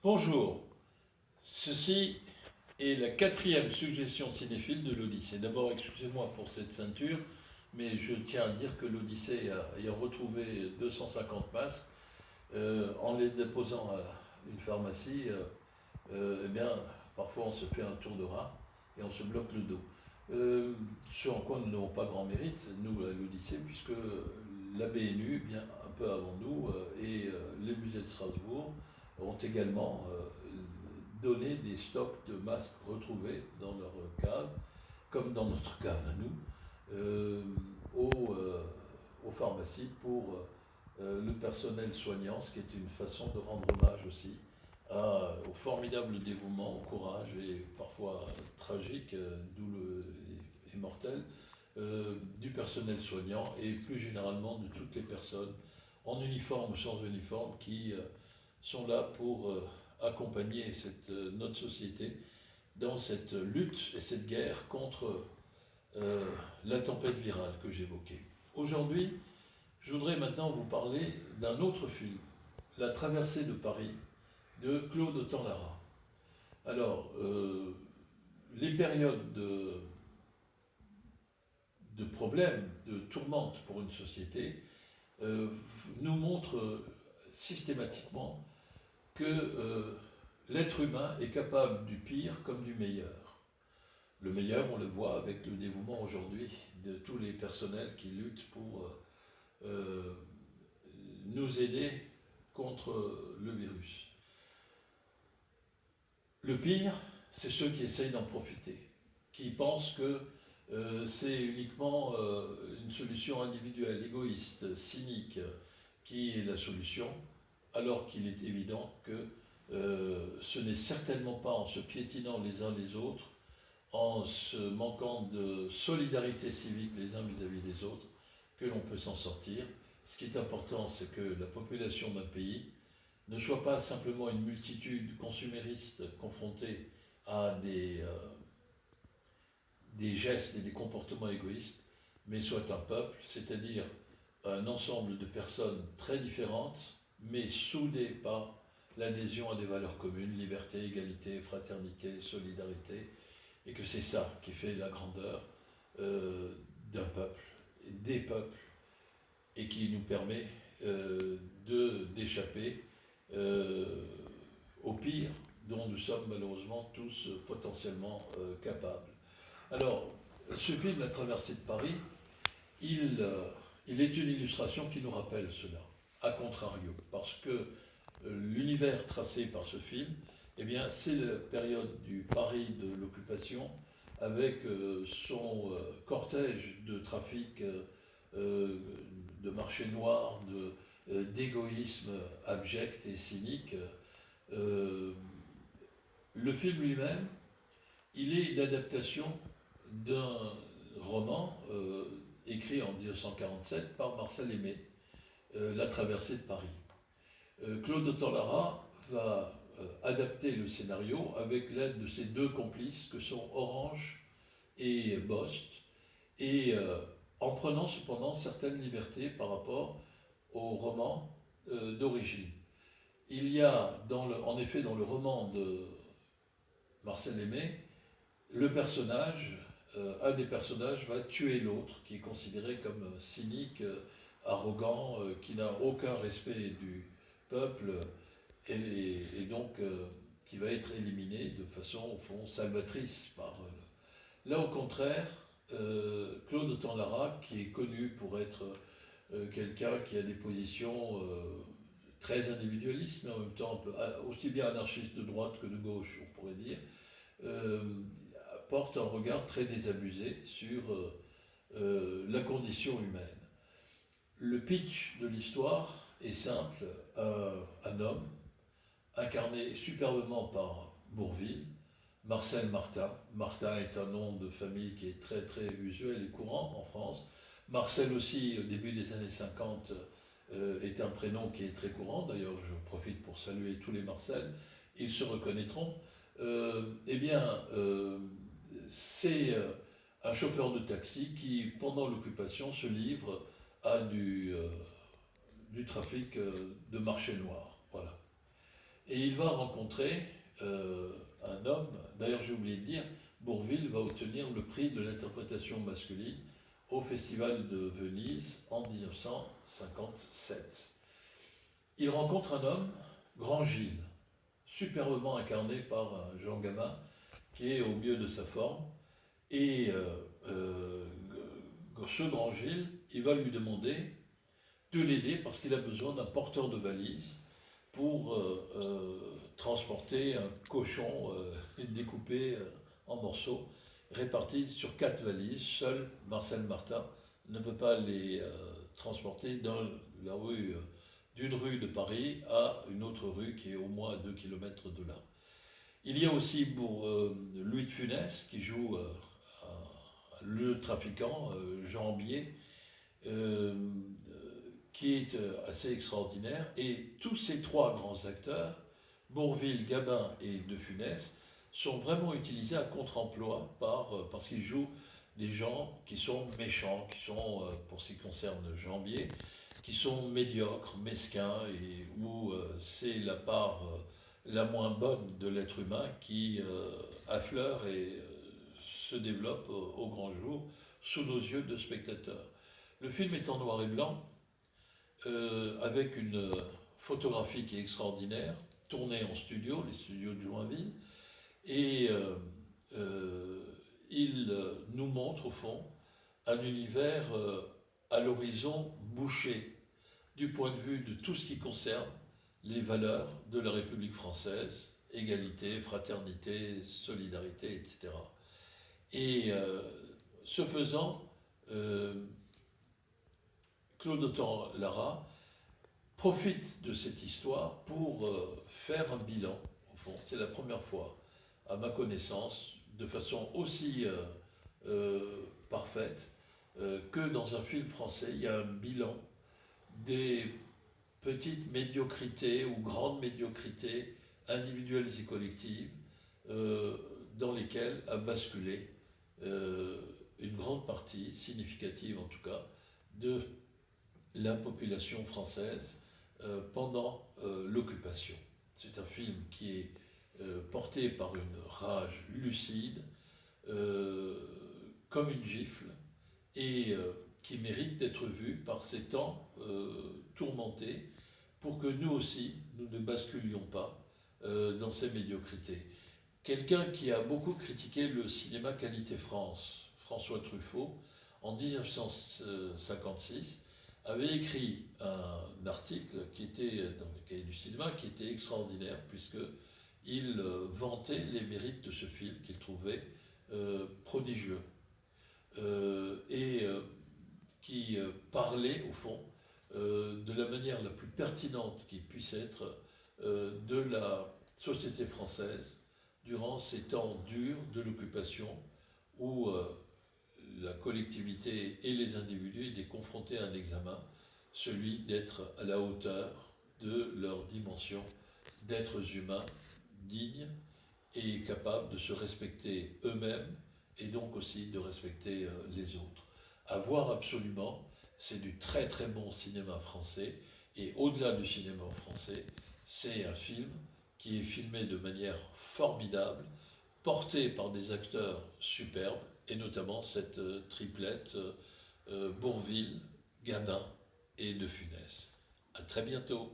Bonjour, ceci est la quatrième suggestion cinéphile de l'Odyssée. D'abord, excusez-moi pour cette ceinture, mais je tiens à dire que l'Odyssée, ayant retrouvé 250 masques, en les déposant à une pharmacie, eh bien, parfois on se fait un tour de rat et on se bloque le dos. Ce en quoi nous n'avons pas grand mérite, nous, à l'Odyssée, puisque la BNU, bien un peu avant nous, et les musées de Strasbourg ont également donné des stocks de masques retrouvés dans leur cave, comme dans notre cave à nous, aux pharmacies pour le personnel soignant, ce qui est une façon de rendre hommage aussi au formidable dévouement, au courage et parfois tragique, et mortel, du personnel soignant et plus généralement de toutes les personnes en uniforme ou sans uniforme qui sont là pour accompagner notre société dans cette lutte et cette guerre contre la tempête virale que j'évoquais. Aujourd'hui, je voudrais maintenant vous parler d'un autre film, La traversée de Paris, de Claude Autant-Lara. Alors, les périodes de problèmes, de tourmente pour une société, nous montrent systématiquement que l'être humain est capable du pire comme du meilleur. Le meilleur, on le voit avec le dévouement aujourd'hui de tous les personnels qui luttent pour nous aider contre le virus. Le pire, c'est ceux qui essayent d'en profiter, qui pensent que c'est uniquement une solution individuelle, égoïste, cynique, qui est la solution, alors qu'il est évident que ce n'est certainement pas en se piétinant les uns les autres, en se manquant de solidarité civique les uns vis-à-vis des autres, que l'on peut s'en sortir. Ce qui est important, c'est que la population d'un pays ne soit pas simplement une multitude consumériste confrontée à des gestes et des comportements égoïstes, mais soit un peuple, c'est-à-dire un ensemble de personnes très différentes, mais soudées par l'adhésion à des valeurs communes, liberté, égalité, fraternité, solidarité, et que c'est ça qui fait la grandeur d'un peuple, des peuples, et qui nous permet d'échapper au pire dont nous sommes malheureusement tous potentiellement capables. Alors, ce film, La traversée de Paris, il est une illustration qui nous rappelle cela, à contrario, parce que l'univers tracé par ce film, eh bien, c'est la période du Paris de l'occupation, avec son cortège de trafic, de marché noir, d'égoïsme abject et cynique. Le film lui-même, il est l'adaptation d'un roman écrit en 1947 par Marcel Aimé, La traversée de Paris. Claude Autant-Lara va adapter le scénario avec l'aide de ses deux complices que sont Orange et Bost, et en prenant cependant certaines libertés par rapport au roman d'origine. Il y a en effet dans le roman de Marcel Aimé, le personnage, un des personnages va tuer l'autre, qui est considéré comme cynique, arrogant, qui n'a aucun respect du peuple, et donc qui va être éliminé de façon, au fond, salvatrice. Là, au contraire, Claude Autant-Lara, qui est connu pour être quelqu'un qui a des positions très individualistes, mais en même temps aussi bien anarchiste de droite que de gauche, on pourrait dire, porte un regard très désabusé sur la condition humaine. Le pitch de l'histoire est simple, un homme incarné superbement par Bourvil, Marcel Martin. Martin est un nom de famille qui est très très usuel et courant en France. Marcel aussi, au début des années 50, est un prénom qui est très courant. D'ailleurs, je profite pour saluer tous les Marcel. Ils se reconnaîtront. C'est un chauffeur de taxi qui, pendant l'occupation, se livre à du trafic de marché noir. Voilà. Et il va rencontrer un homme, d'ailleurs j'ai oublié de dire, Bourvil va obtenir le prix de l'interprétation masculine au Festival de Venise en 1957. Il rencontre un homme, Grand Gilles, superbement incarné par Jean Gabin, qui est au mieux de sa forme. Et ce Grand Gilles, il va lui demander de l'aider parce qu'il a besoin d'un porteur de valise pour transporter un cochon découpé en morceaux, répartis sur 4 valises. Seul Marcel Martin ne peut pas les transporter dans la rue, d'une rue de Paris à une autre rue qui est au moins à 2 km de là. Il y a aussi pour Louis de Funès qui joue le trafiquant Jean Bier, qui est assez extraordinaire. Et tous ces 3 grands acteurs, Bourvil, Gabin et De Funès, sont vraiment utilisés à contre-emploi parce qu'ils jouent des gens qui sont méchants, qui sont, pour ce qui concerne Jean Bier, qui sont médiocres, mesquins, et où c'est la part la moins bonne de l'être humain qui affleure et se développe au grand jour sous nos yeux de spectateurs. Le film est en noir et blanc, avec une photographie qui est extraordinaire, tournée en studio, les studios de Joinville, et il nous montre au fond un univers à l'horizon bouché du point de vue de tout ce qui concerne les valeurs de la République française, égalité, fraternité, solidarité, etc. Et ce faisant, Claude Autant-Lara profite de cette histoire pour faire un bilan, au fond. C'est la première fois, à ma connaissance, de façon aussi parfaite, que dans un film français, il y a un bilan des petites médiocrités ou grandes médiocrités individuelles et collectives dans lesquelles a basculé une grande partie, significative en tout cas, de la population française pendant l'occupation. C'est un film qui est porté par une rage lucide, comme une gifle, et qui mérite d'être vu par ces temps tourmentés pour que nous aussi, nous ne basculions pas dans ces médiocrités. Quelqu'un qui a beaucoup critiqué le cinéma Qualité France, François Truffaut, en 1956, avait écrit un article qui était dans le cahier du cinéma, qui était extraordinaire, puisqu'il vantait les mérites de ce film qu'il trouvait prodigieux, et qui parlait, au fond, de la manière la plus pertinente qui puisse être de la société française durant ces temps durs de l'occupation où la collectivité et les individus étaient confrontés à un examen, celui d'être à la hauteur de leur dimension d'êtres humains dignes et capables de se respecter eux-mêmes et donc aussi de respecter les autres. À voir absolument, c'est du très très bon cinéma français, et au-delà du cinéma français, c'est un film qui est filmé de manière formidable, porté par des acteurs superbes, et notamment cette triplette Bourvil, Gabin et De Funès. À très bientôt.